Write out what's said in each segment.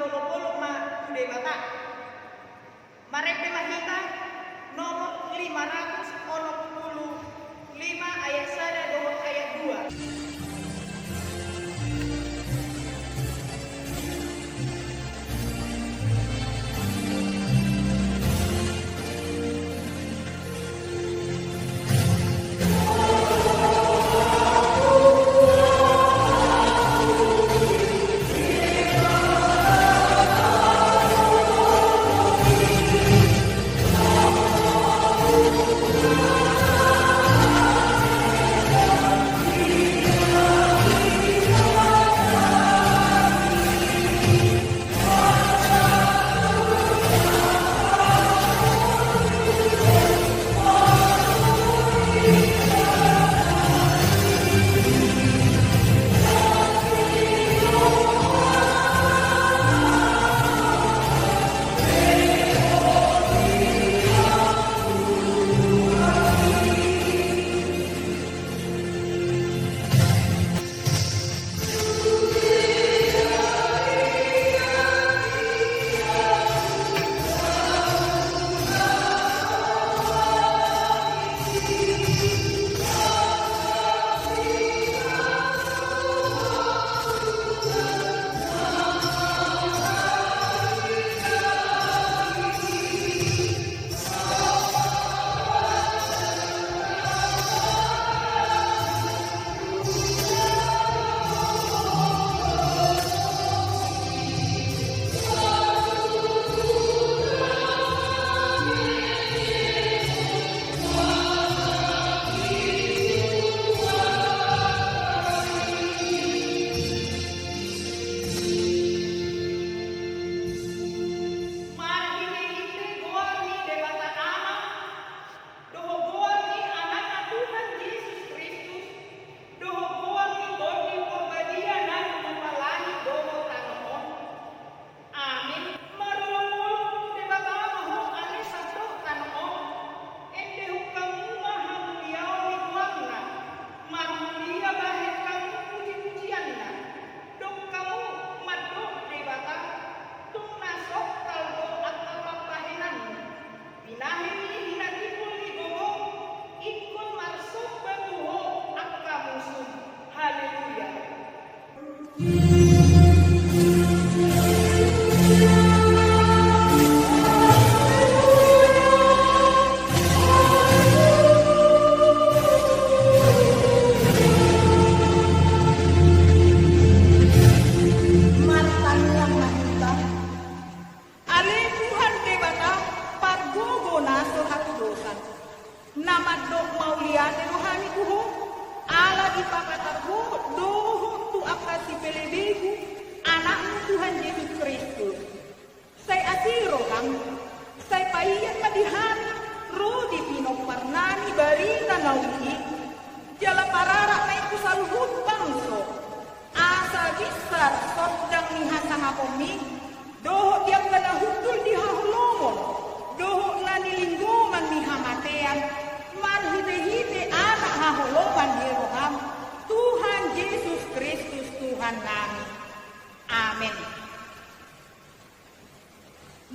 polo ma de bata. Marek de mahita nomor 585 ayat 1 dohot ayat 2.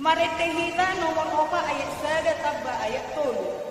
Maretehita nomor 4 ayat 1 tabba ayat 3.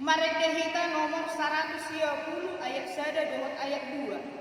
Marekehita nomor 120 ayat 1 dohot ayat 2.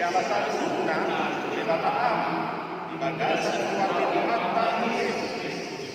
alasan sunnah di bataan di bandar sesuatu di mata Yesus Kristus.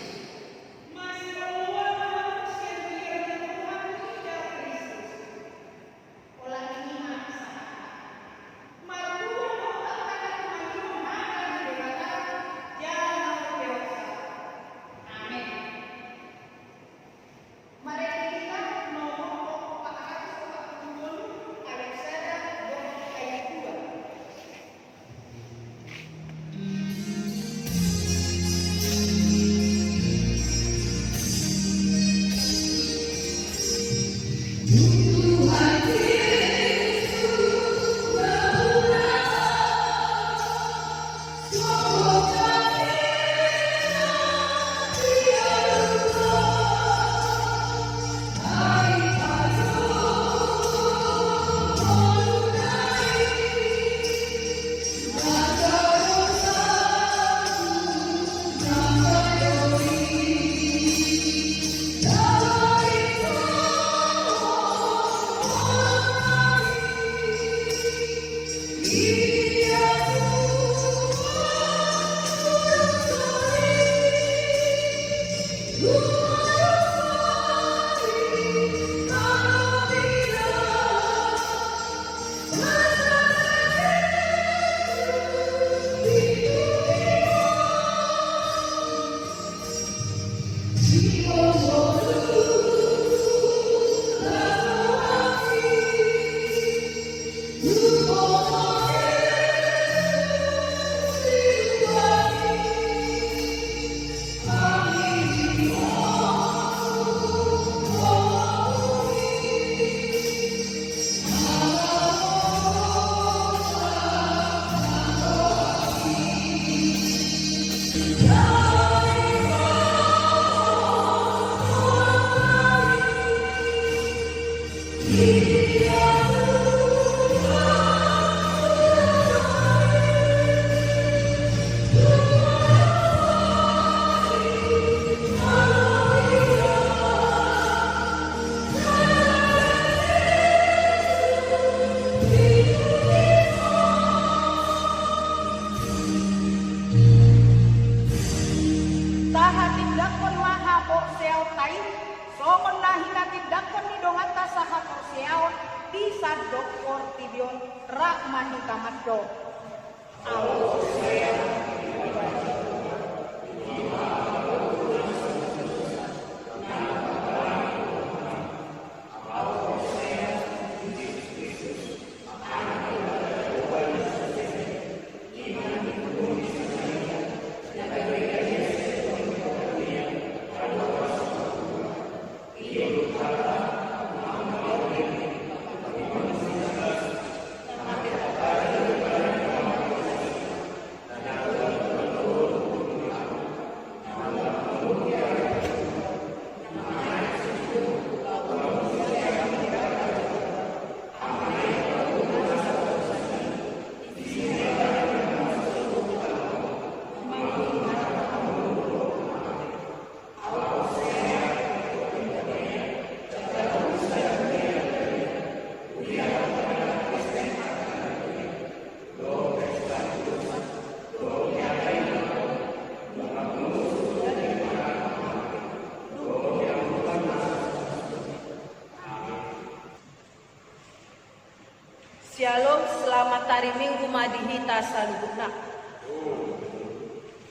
Shalom, selamat hari Minggu madihita saluhuna.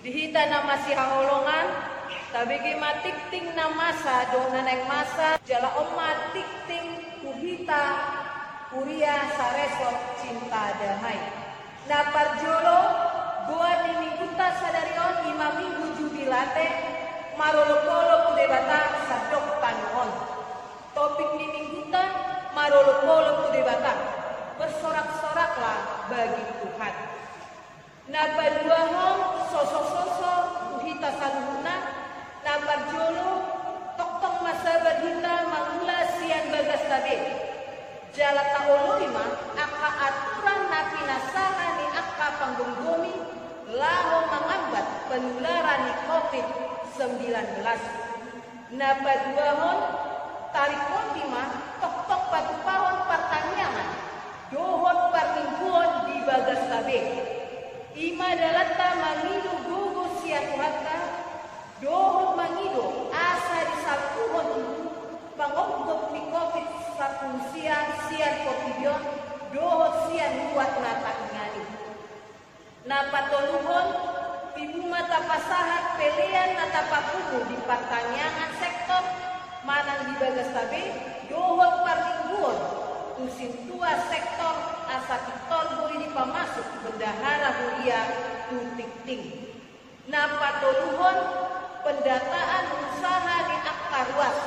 Dihita nama si haholongan, tabigi matik ting namasa dong naneng masa jala oma tik ting kuhita kuria saresot cinta damai. Na parjolo gua di mingguta sadarion 5 minggu jubilate marolo-polo kudebata sadok panon. Topik di mingguta marolo-polo kudebata. Bersorak-soraklah bagi Tuhan. Napa dua hong sosok-sosok kuhita saluhuna, napa jolo tok-tok masa berhita mangula sian bagas tabe. Jala taoloima aka aturan napi nasaha ni aka panggunggomi laho mengambat penularan ni COVID-19. Napa dua hong tarik kontima tok-tok patupahon pertanyaan dohon parmingguan di bagas sabe. Ima dalatta mangido gogo sia Tuhatta, dohon mangido asa disapuhon pangogok ni COVID-19 sian kopidion, dohon sian buat natangani. Napatoluhon pibuma tapasahat pelean natapapumu di pertanyaan sektor manang di bagas tabe, dohon parmingguon tusin tua sektor asa kitol bui di pamasuk bendahara huria tutik ting. Napatoluhon pendataan usaha di akar ruas.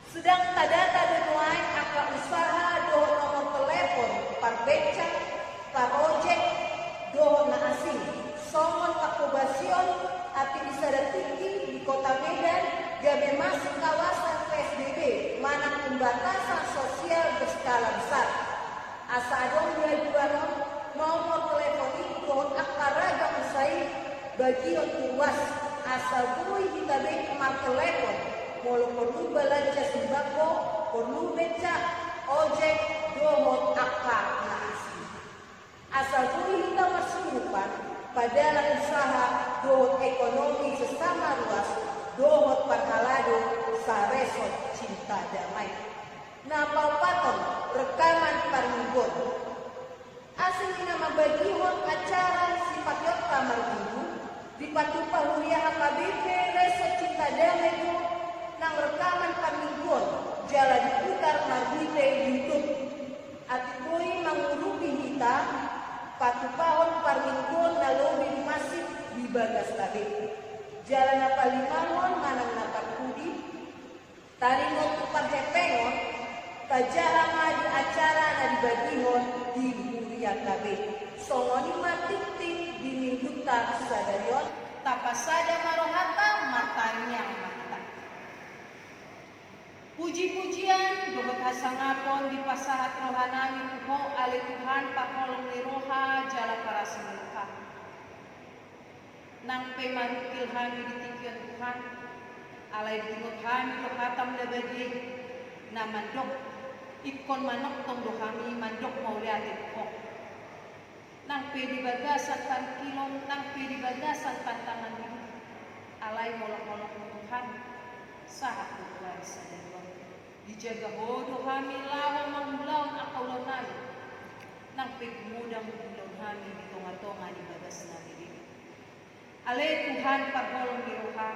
Sedang tadata denuai akar usaha dohon nomor telepon parbeca, parojek, dohon na asing. Somon pakobasion ati disada tinggi di kota Medan gabe masuk kawasan PSBB mana pembatasan sosial berskala besar. Asa adong diajuan nomor telepon itu dohon akar ragam usai bagian luas asal bui hitabe mar telepon molo perlu belanja sembako perlu beca ojek dohon akar na asing. Asal bui hita masumupan padahal usaha dohot ekonomi sesama luas dohot parhalado saresot cinta damai. Napal paton rekaman parminggon asing ina mabagihon acara sifat yota marminggu di patupa huria HKBP resot cinta damai do nang rekaman parminggon jala diputar marbite YouTube ati koi mangurupi hita patupahon parminggon na lobi masif di bagas tabe. Jalan napalimangon manang napakudi, taringon tupar hepengon, tajahanga di acara na dibagihon di huria tabe. Songoni matik-tik di mingguta sadarion, tapasada marohata matanya mata. Puji-pujian dohot hasangapon di pasahat rohanami tuho ale Tuhan pakolong ni roha jala para semeluha. Nang pemarukil hami ditikion Tuhan, alay dingot hami do katam labadi na mandok ikon manok tong do hami mandok mauliatin kok. Nang pedi bagasan kilong, nang pedi bagasan tantangan hidup, alay molok-molok Tuhan, sahat Tuhan sadarion. Dijaga bodoh kami lawan mangulaon akaulan nami nang pigmudang mangulaon kami di tonga-tonga di bagas namin. Ale Tuhan pagholong ni roha,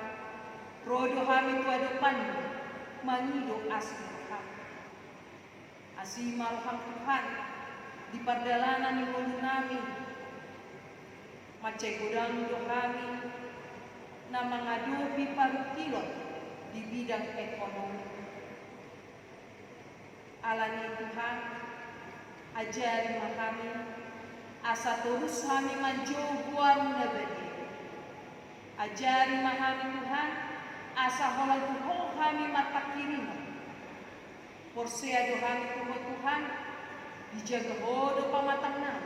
rodo kami tuadupan mangido asli Tuhan. Asima rohang Tuhan di pardalanan ni mulo namin macay gudang do kami na mangadupi parukilot di bidang ekonomi. Alani Tuhan, ajari kami, asa terus kami manjubuan nabadi. Ajari kami Tuhan, asa holal tuhol kami matakirin. Porseado kami Tuhan, dijaga bodo pamatangnan,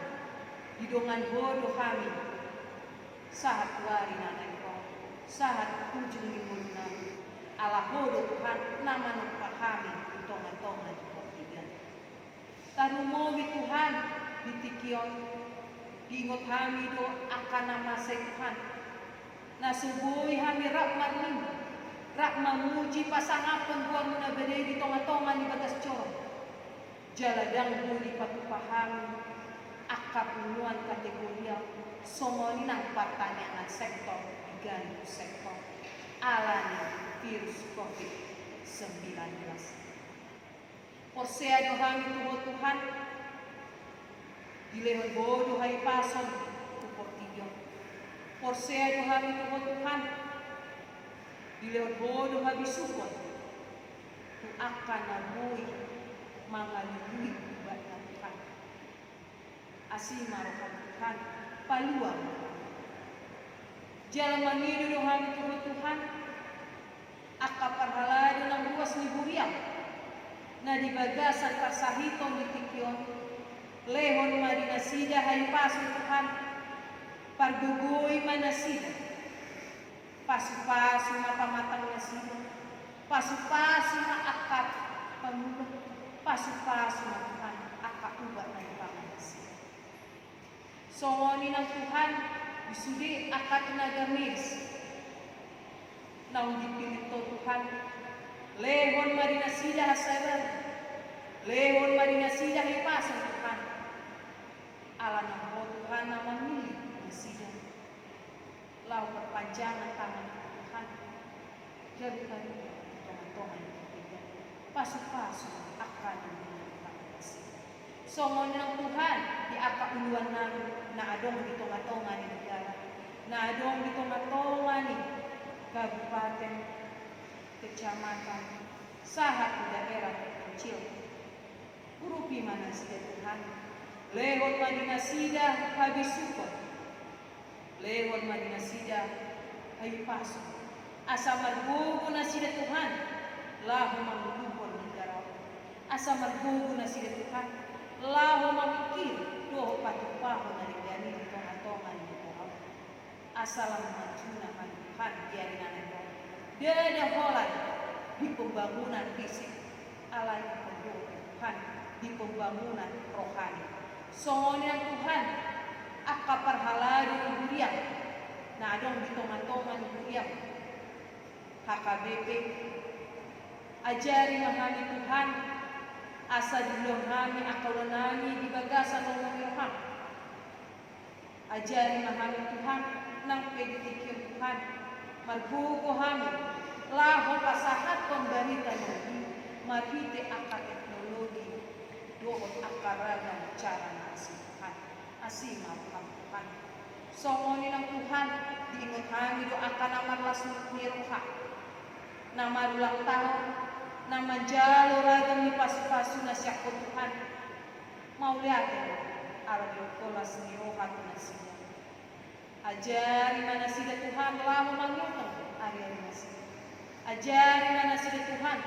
didongan bodo kami. Sahat wari nanay ko, sahat ujung limon namin. Ala bodo Tuhan, naman pa kami, tongan-tongan. Tarumowi Tuhan ditikion, diingot kami do akan nama Tuhan. Nasubuhi kami rak marmin, rak mamuji pasangapon buang na bede di tonga-tonga di batas corong. Jaladang budi patupahami, akap nuan kategoria, somoni nang pertanyaan sektor, diganti sektor, alani virus COVID-19. Porseado kami Tuhan, dilehon bodo hai pason tupor tiyon. Porseado kami Tuhan, dilehon bodo hai sukon, tu akan namui mangalului bata Tuhan. Asima rohan Tuhan, paluang. Jalan mangido kami Tuhan, akaparhalado ng ruas ni Buriang, na di bagasan parsahitong ditikyon, lehon madinasida hay paso Tuhan, pargugoy manasida, pasu-pasu mapamatang nasida, pasu-pasu na akat pamulong, pasu-pasu na Tuhan, akaubat na ipamanasida. Songoni ng Tuhan, bisudi akat tenaga medis. Nang dipilih Tuhan, lehon marina sida hasaran, lehon marina sida hipasan Tuhan. Ala ng Tuhan na memilih na sida. Lau perpanjangan tangan Tuhan, jadikan tongan-tongan kita. Pasuk-pasuk akan songon ng Tuhan di apa uluan namin na adong di tonga-tonga ni negara, na adong di tonga-tonga ni kabupaten, kecamatan, sahat di daerah kecil. Urupi mana sida Tuhan, lewat madina sida habis syukur, lewat madina sida hayu pasuk, asa marbubu na sida Tuhan, lahu mangubur negara, asa marbubu na sida Tuhan, lahu mamikir doh patu-pahu dari gani di tonga-tonga ni negara, asalam majuna man Tuhan biarin anak dia ada holan di pembangunan fisik, alai penduduk Tuhan di pembangunan rohani. Songonya Tuhan akka parhaladu iburiang na adong di tonga-tonga ni iburiang HKBP ajari mahami Tuhan asa dilong kami akalanami di bagasan ng Tuhan. Ajari mahami Tuhan nang pagtikir Tuhan marbuko kami laho pasahat pemberita nabi marhite akar teknologi doon akaragam cara nasi Tuhan asima Tuhan. Songoni ng Tuhan diingat kami do akan namarlas ni roha namarulang tahun nama jalo ragam ni pasu-pasu na siya ko Tuhan mau lihatin arabi kolas ni roha tu nasinya ajari mana sida Tuhan lau mangutong ari nasinya ajari mana sida Tuhan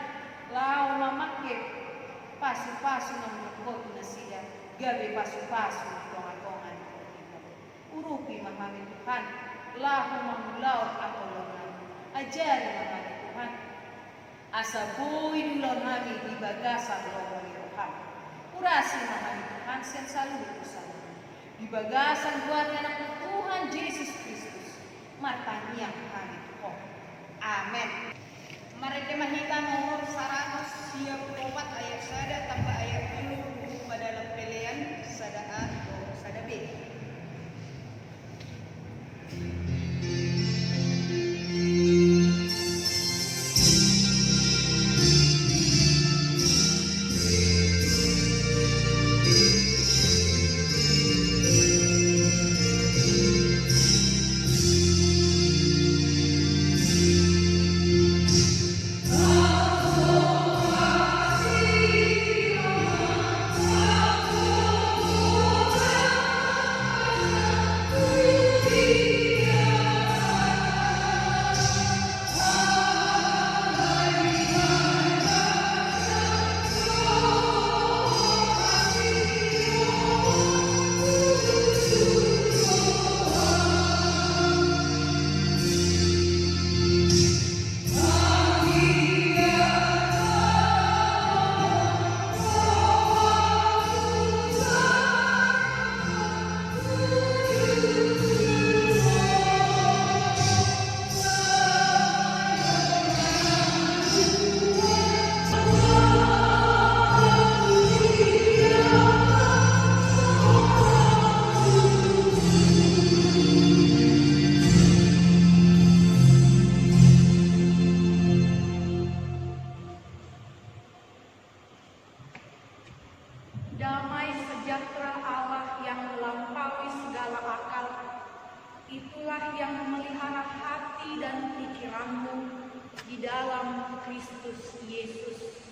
lau mamakke pasu-pasu na mangutong nasinya gabe pasu-pasu di tonga-tongan urupi mahami Tuhan lau mamulaot ako lorang ajari mahami Tuhan asa buin ulon kami di bagasan lorong roham urasi mahami Tuhan sen saludo sana di bagasan keluarga anak Tuhan Yesus Kristus matanya kami Tuhan amin. Mari kita mahita nomor 124 ayat sada tambah ayat 10 pada dalam pilihan sada A atau sada B. Damai sejahtera Allah yang melampaui segala akal, itulah yang memelihara hati dan pikiranmu di dalam Kristus Yesus.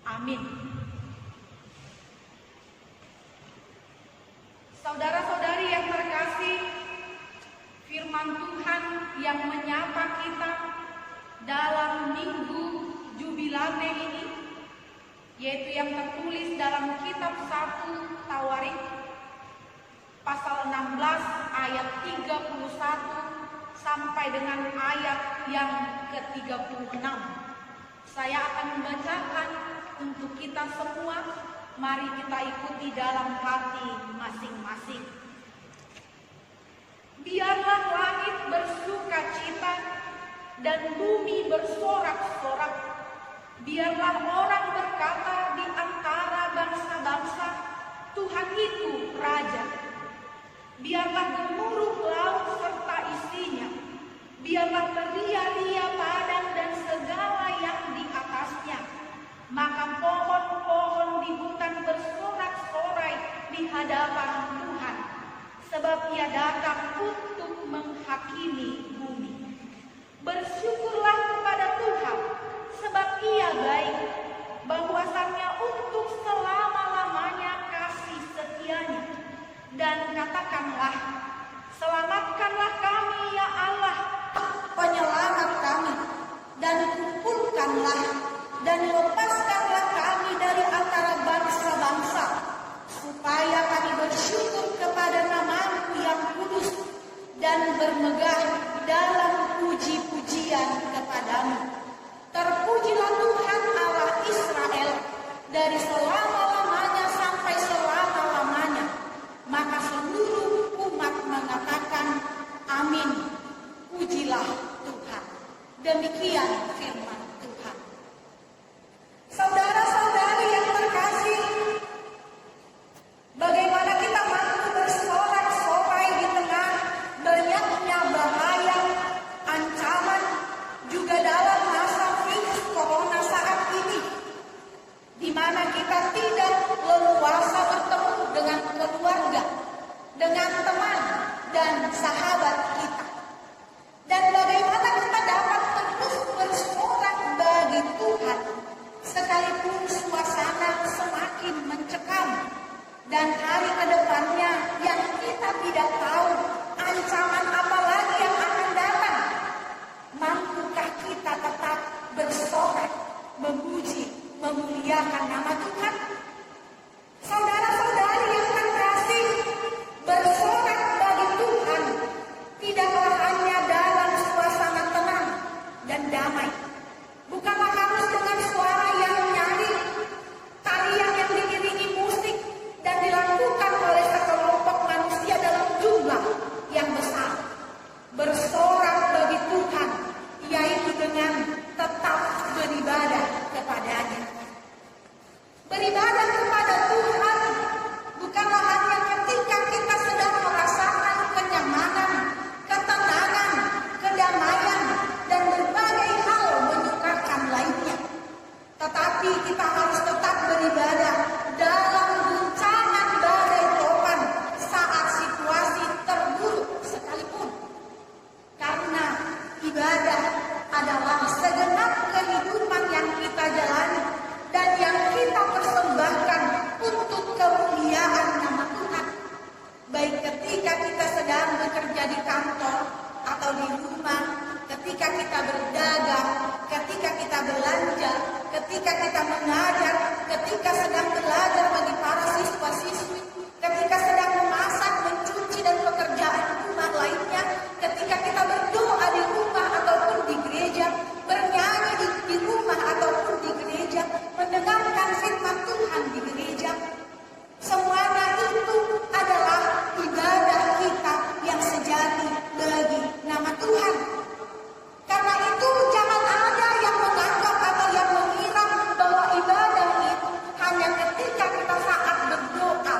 Amin. Saudara-saudari yang terkasih, firman Tuhan yang menyapa kita dalam Minggu Jubilate ini, yaitu yang tertulis dalam kitab 1 Tawarik pasal 16 ayat 31 sampai dengan ayat yang ke-36. Saya akan membacakan untuk kita semua. Mari kita ikuti dalam hati masing-masing. dan bumi bersorak-sorak. Biarlah orang berkata di antara bangsa-bangsa, Tuhan itu Raja. Biarlah gemuruh laut serta isinya. Biarlah beria-ria padang dan segala yang di atasnya. Maka pohon-pohon di hutan bersorak-sorai di hadapan Tuhan, sebab Ia datang untuk menghakimi bumi. Bersyukurlah kepada Tuhan, sebab Ia baik, bahwasannya untuk selama-lamanya kasih setianya. Dan katakanlah, selamatkanlah kami ya Allah, penyelamat kami, dan kumpulkanlah dan lepaskanlah kami dari antara bangsa-bangsa, supaya kami bersyukur kepada nama-Mu yang kudus dan bermegah dalam puji-pujian kepadamu. Terpujilah Tuhan Allah Israel dari selama-lamanya sampai selama-lamanya. Maka seluruh umat mengatakan amin. Pujilah Tuhan. Demikian firman Tuhan. Saudara-saudari yang terkasih, bagaimana kita mampu bersorak-sorai di tengah banyaknya bahaya, ancaman, juga dalam masa virus corona saat ini, di mana kita tidak leluasa bertemu dengan keluarga, dengan teman dan sahabat kita. Dan bagaimana kita dapat terus bersorak bagi Tuhan, sekalipun suasana semakin mencekam, dan hari ke depannya yang kita tidak tahu ancaman apa lagi yang akan datang. Mampukah kita tetap bersorak, memuji, memuliakan nama Tuhan? Saudara-saudari yang terkasih, bersorak bagi Tuhan tidaklah hanya dalam suasana tenang dan damai. Bukanlah harus dengan suara yang nyaring, tarian yang diiringi musik, dan dilakukan oleh sekelompok manusia dalam jumlah yang besar. Bersorak bagi Tuhan, yaitu dengan tetap beribadah kepada-Nya. Beribadah kepada Tuhan bukanlah hanya ketika kita sedang merasakan kenyamanan, ketenangan, kedamaian, dan berbagai hal menyukarkan lainnya. Tetapi kita harus tetap beribadah dalam guncangan badai topan saat situasi terburuk sekalipun. Karena ibadah adalah segenap kehidupan yang kita jalani dan yang kita persembahkan untuk kemuliaan nama Tuhan. Baik ketika kita sedang bekerja di kantor atau di rumah, ketika kita berdagang, ketika kita belanja, ketika kita mengajar, ketika sedang belajar bagi para siswa-siswi, ketika sedang memasak, mencuci, dan pekerjaan rumah lainnya, ketika kita berdoa di rumah ataupun di gereja, bernyanyi di rumah ataupun di gereja, mendengarkan firman Tuhan di gereja, semuanya itu adalah ibadah kita yang sejati bagi nama Tuhan. Karena itu jangan ada yang menganggap atau yang mengira bahwa ibadah itu hanya ketika kita saat berdoa,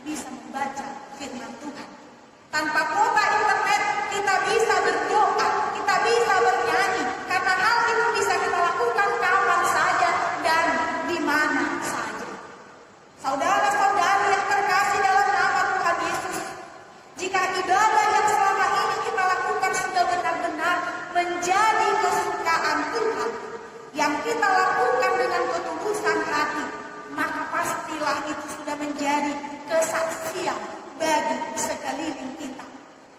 bisa membaca firman Tuhan. Tanpa kuota internet kita bisa berdoa, kita bisa bernyanyi, karena hal itu bisa kita lakukan kapan saja dan di mana saja. Saudara-saudari yang terkasih dalam nama Tuhan Yesus, jika ibadah yang selama ini kita lakukan sudah benar-benar menjadi kesukaan Tuhan, yang kita lakukan dengan ketulusan hati, maka pastilah itu sudah menjadi kesaksian bagi sekeliling kita.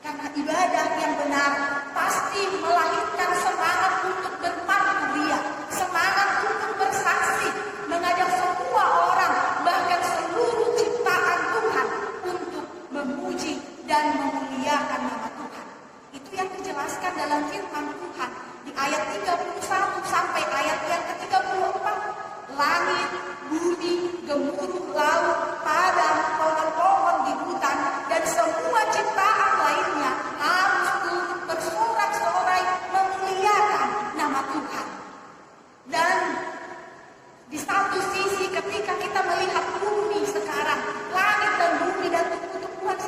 Karena ibadah yang benar pasti melahirkan semangat untuk berpatu Dia, semangat untuk bersaksi, mengajak semua orang, bahkan seluruh ciptaan Tuhan untuk memuji dan memuliakan nama Tuhan. Itu yang dijelaskan dalam firman Tuhan di ayat 31 sampai ayat yang ke-34. Langit, bumi, gemuruh laut, padang, pohon-pohon di hutan, dan semua ciptaan lainnya harus turut bersorak-sorai memuliakan nama Tuhan. Dan di satu sisi ketika kita melihat bumi sekarang, langit dan bumi dan tumbuh-tumbuhan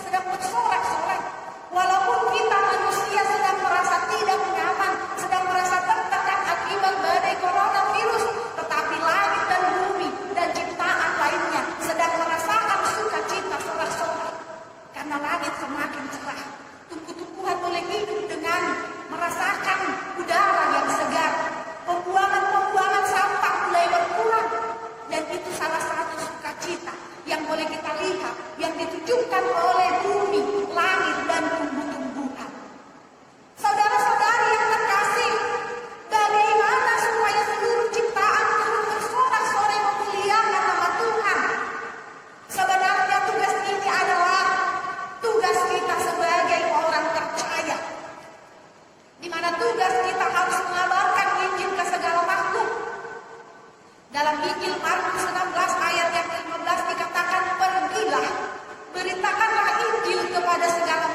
sedang bersorak-sorai. Walaupun kita manusia sedang merasa tidak nyaman, sedang merasa tertekan akibat badai coronavirus, tetapi langit dan bumi dan ciptaan lainnya sedang merasakan sukacita sorak-sorai. Karena langit semakin cerah, tumbuh-tumbuhan boleh hidup dengan merasakan udara yang segar, pembuangan sampah mulai berkurang, dan itu salah satu sukacita yang boleh kita lihat yang ditunjukkan oleh bumi, langit, dan tumbuh-tumbuhan. Saudara-saudari yang terkasih, bagaimana supaya seluruh ciptaan turut bersorak-sorai memuliakan nama Tuhan? Sebenarnya tugas ini adalah tugas kita sebagai orang percaya, di mana tugas kita harus mengabarkan Injil ke segala makhluk. Dalam Injil Markus 16 ayat yang ke-15 dikatakan, pergilah, beritakanlah Injil kepada segala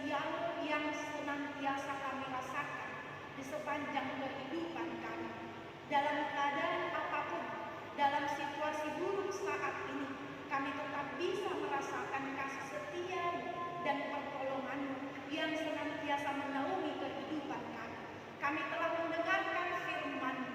setiamu yang senantiasa kami rasakan di sepanjang kehidupan kami. Dalam keadaan apapun, dalam situasi buruk saat ini, kami tetap bisa merasakan kasih setia-Mu dan pertolongan-Mu yang senantiasa menaungi kehidupan kami. Kami telah mendengarkan firman-Mu,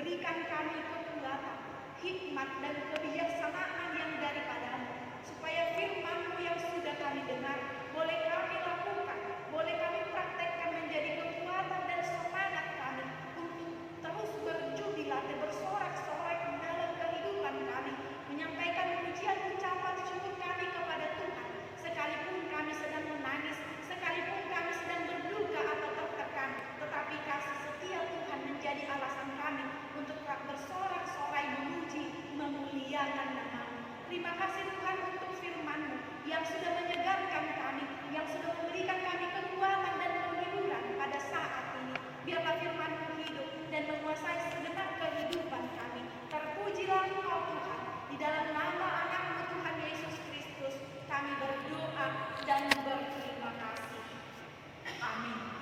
berikan kami kekuatan, hikmat dan kebijaksanaan yang daripada-Mu, supaya firman-Mu yang sudah kami dengar boleh kami lakukan, boleh kami praktekkan menjadi kekuatan dan semangat kami untuk terus berjubilat dan bersorak-sorai dalam kehidupan kami, menyampaikan pujian ucapan syukur kami kepada Tuhan, sekalipun kami sedang menangis, sekalipun kami sedang berduka atau tertekan, tetapi kasih setia Tuhan menjadi alasan kami untuk bersorak-sorai memuji, memuliakan nama-Mu. Terima kasih Tuhan untuk firman-Mu yang sudah menyegarkan kami, yang sudah memberikan kami kekuatan dan penghiburan pada saat ini. Biarlah firman-Mu hidup dan menguasai segenap kehidupan kami. Terpujilah Engkau Tuhan. Di dalam nama anak-Mu Tuhan Yesus Kristus kami berdoa dan berterima kasih. Amin.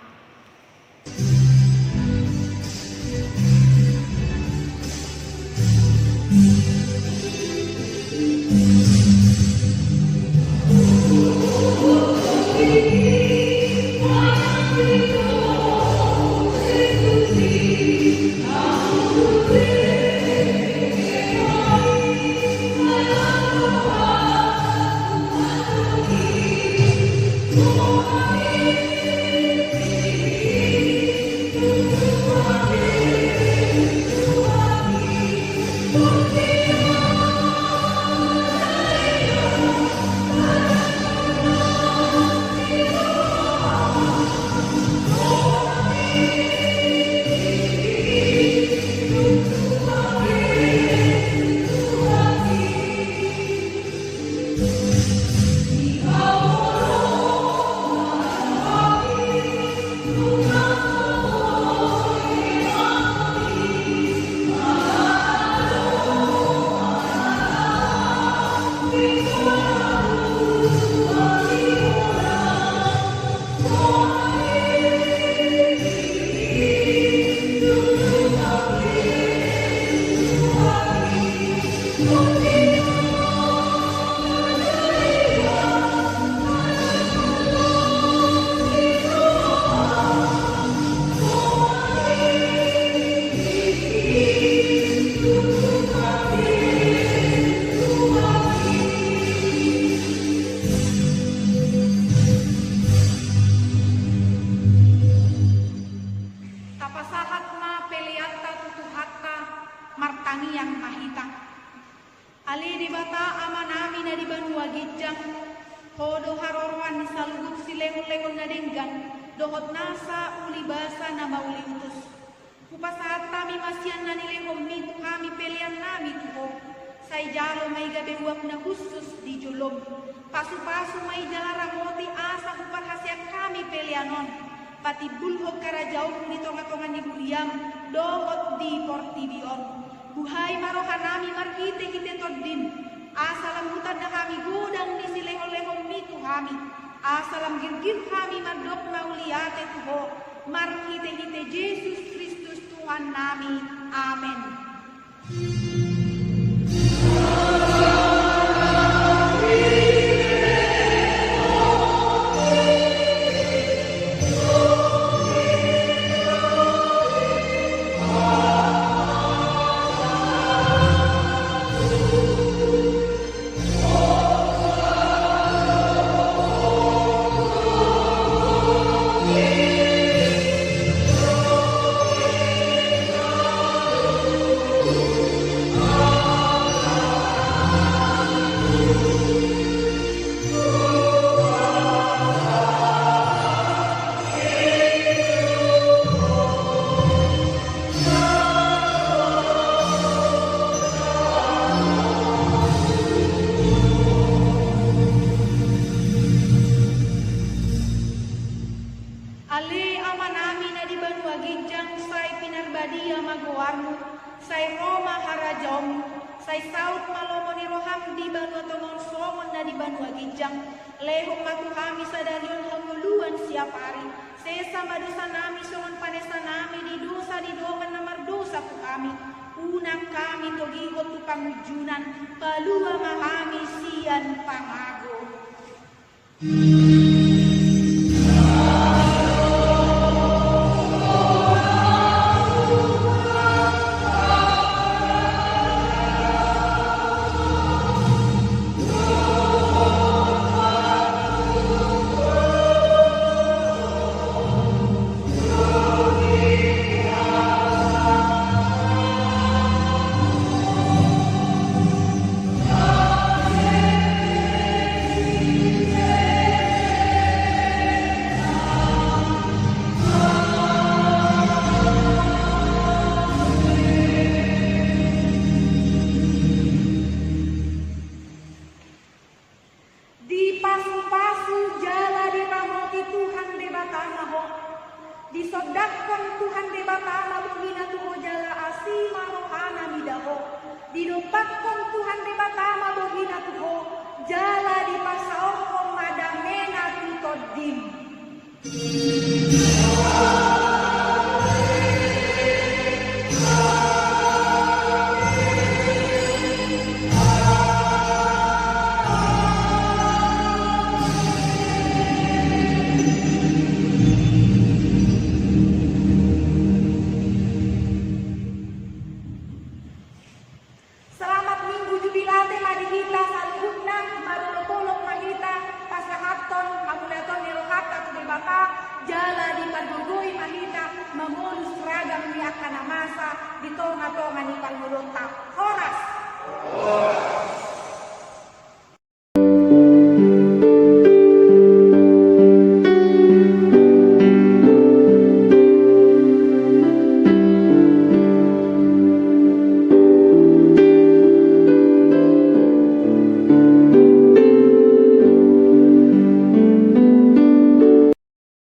di Banua Ginjang, lehong matu kami sadarion hanguluan pari. Sesama dosa nami songon panesa nami di dosa di dongan namar dosa ku kami. Unang kami togigot tu pangujunan, palua mahami sian pangago. Di pasu-pasu jala di ramoti Tuhan debatama ho. Disodakon Tuhan debatama bugina tuho jala asima rohana midaho. Didopakon Tuhan debatama bugina tuho jala di pasaorko madamena tutodim. Selamat minggu jubilate madihita saluhutna marulopolok mahita pasahaton amuleton nirohata tudibata jala di pagugui mahita mangolus ragam miakana masa di tonga-tonga ni palmulota horas.